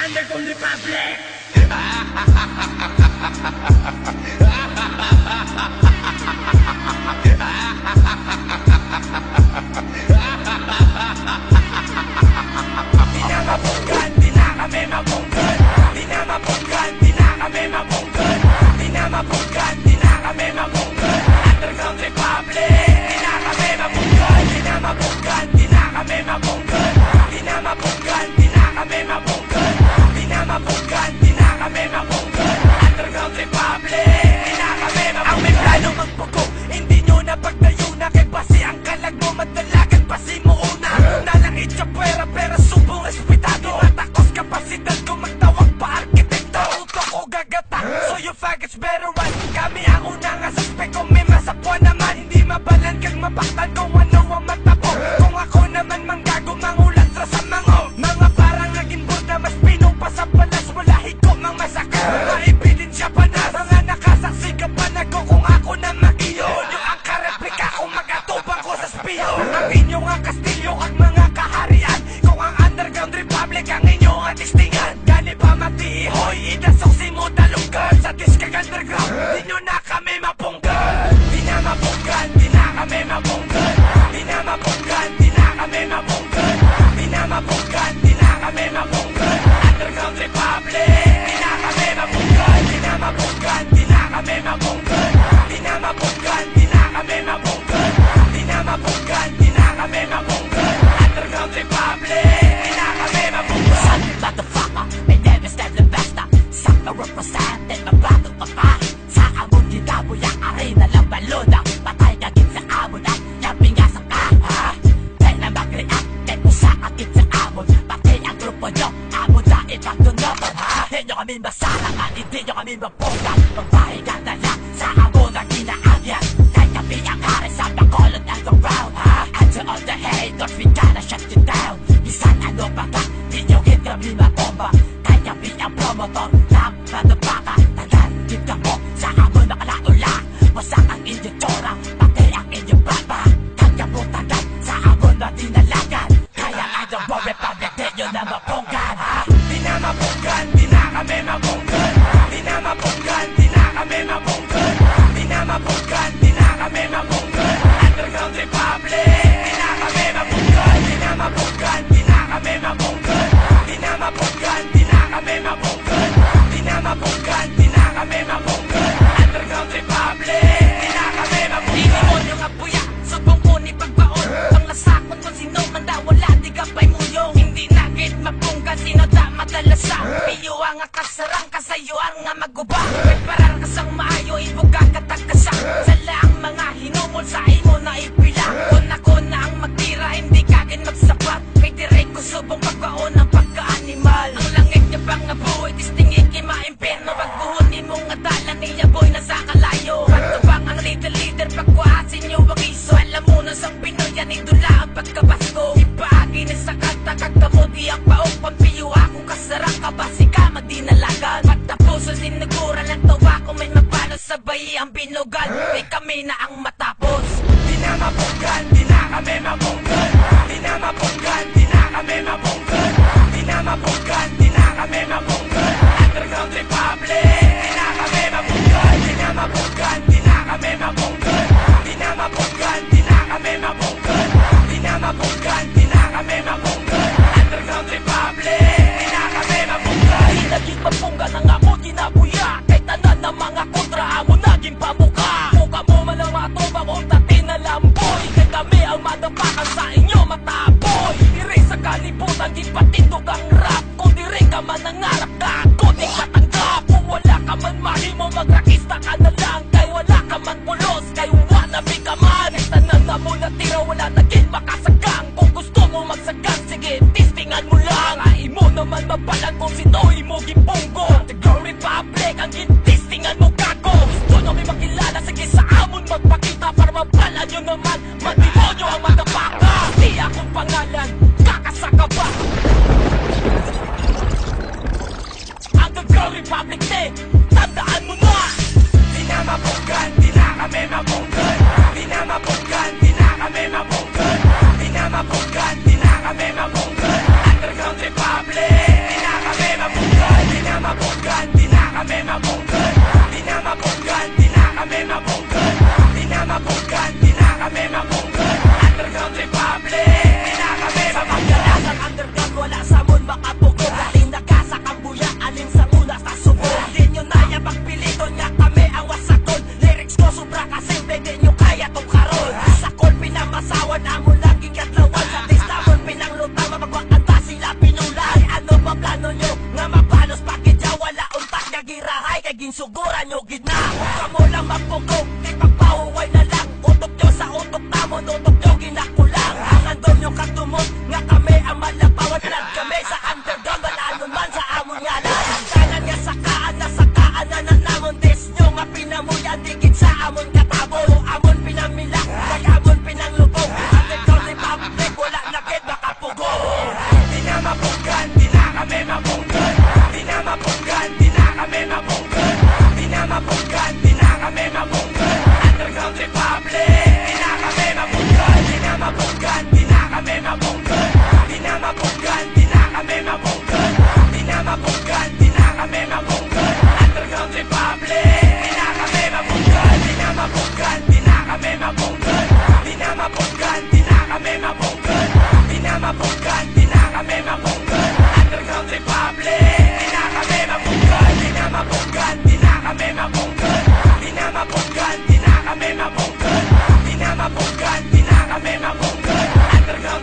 Underground Republic. Di na mabunggan, di na kami mabunggan. Di na mabunggan, di na kami mabunggan. Di na mabunggan, di na kami mabunggan. Underground Republic. Di na kami mabunggan, di na mabunggan, di na kami mabunggan. Di na mabunggan, di na kami mabunggan. Di na mabunggan, di na kami mabunggan. Underground Republic. Di na kami mabunggan. Ang may plano magpugo, hindi nyo na pagtayo na. Kay basi ang kalag mo, madalagan basi mo una. Nalang itchapwera, pera subong respetado. Matakos kapasidad ko magtawag pa arkitekto. Uto ko gagata, so you faggots better run. Kami ang una nga suspect kung may masapwa naman. Hindi mabalan kang mabaktan kung ano ang matapo. Kung ako naman manggago, mangulat sa mango. Mga parang naging burda, mas pinupa sa balas. Wala hiko mang masakit, mga ebidensya pa na. Mga nakasaksi ka pa na ko kung ako na makiyo. Yung ang kareplika kung magatubang ko sa spiyo. Ang inyong ang kastilyo at mga kaharian. Kung ang Underground Republic ang inyong atistingan. Gani pa matihoy, idasok si mo talunggan. Sa diskag underground, di nyo na kami mapunggan. Di na mapunggan, di na kami mapunggan. Di na mapunggan, di na kami mapunggan. Di na mapunggan, di na kami mapunggan. Underground Republic. Di na kami mapunggan, di na mapunggan, di na kami mapunggan. Di na mapunggan, di na kami mapunggan. Di na mapunggan, di na kami mapunggan. Underground Republic. Di na kami mapunggan. Son, motherfucker, may never stand the best. Saka represented, mabatong papa. Sa amon gitaboy ang arena lang balona. Patay kagit sa amon at napingasan ka. Kaya na mag-react, kaya mo sa akit sa amon. Pati ang grupo nyo, amon na ipagtunopan. Hindi nyo kami masalangan, hindi nyo kami mapunggan. Magpahiga na lang sa amon na ginaagyan. Kaya kami ang hari sa bakolon and the round. And to all the haters, we gotta shut you down. Bisan ano pa ka, di nyo hit kami mabomba. Kaya kami ang promotor ng manubaka. Talanggit ka mo sa amon makalaula. Wasak ang inyong tsura, pati ang inyong baba. Kaya mo tagad sa amon na dinalagan. Kaya Underground Republic, di nyo na mapunggan. Di na mapunggan, di na kami mapunggan. Di na mapunggan, di na kami mapunggan. Di na mapunggan, di na kami mapunggan. Underground Republic. Di na kami mapunggan, di na mapunggan, di na kami mapunggan. Di na mapunggan, di na kami mapunggan. Di na mapunggan, di na kami mapunggan. Underground Republic. Di na kami mapunggan. Dinimonyo nga buya, subong ko ni pagbaon. Panglasakon kung sino man daw, wala di ka pa'y muyong. Hindi nagit mapunggan, sino da madalasa. Piyo ang akasarang kasayuan nga maguba. Preparar ka sang maayo, ibuga katagkasa. Sala ang mga hinumol sa imo na ipila. Kung ako na ang magtira, hindi kagin magsapat. May direk ko subong pagbaon ng pagka-animal. Ang langit niya pang nabuhay, tistingin kay maimperno. Pagbuhon ni mong adalan niya boy na sa kalayo. Patubang ang leader, pagkuhasin niyo ang iso. Alam mo na sang Pinoy, yan idula ang pagkabasko. Ipaagi ni sa kanta, kagtamo di ang paong pampiyo. Ako kasarang kabasi ka, madinalagan. Pagtapuso sinuguran lang tawa kung may mapalo sa bayi ang binugan. May kami na ang matapos. Di na mapunggan, di na kami mapunggan. Di na mapunggan, di na kami mapunggan. Di na mapunggan, di na kami mapunggan. Underground Republic. Di na kami mapunggan, di na mapunggan, di na kami mapunggan. Di na mapunggan, di na kami mapunggan. Di na mapunggan, di na kami mapunggan. Underground Republic. Di na kami mapunggan. Di naging mapunggan ang ako ginabuya. Kahit tanan ng mga kontra mo naging pamuka. Mukha mo man ang matubang kung dati na lamboy. Kaya kami ang madapakan sa inyo mataboy. Diri sa kalibutan di patindog ang rap. Kung diri ka man nangarap ka, kung di katanggap. Kung wala ka man mahimo, magrakista ka na lang. Kay wala ka man pulos, kay wannabe ka man. Kahit tanan na mo natira, wala na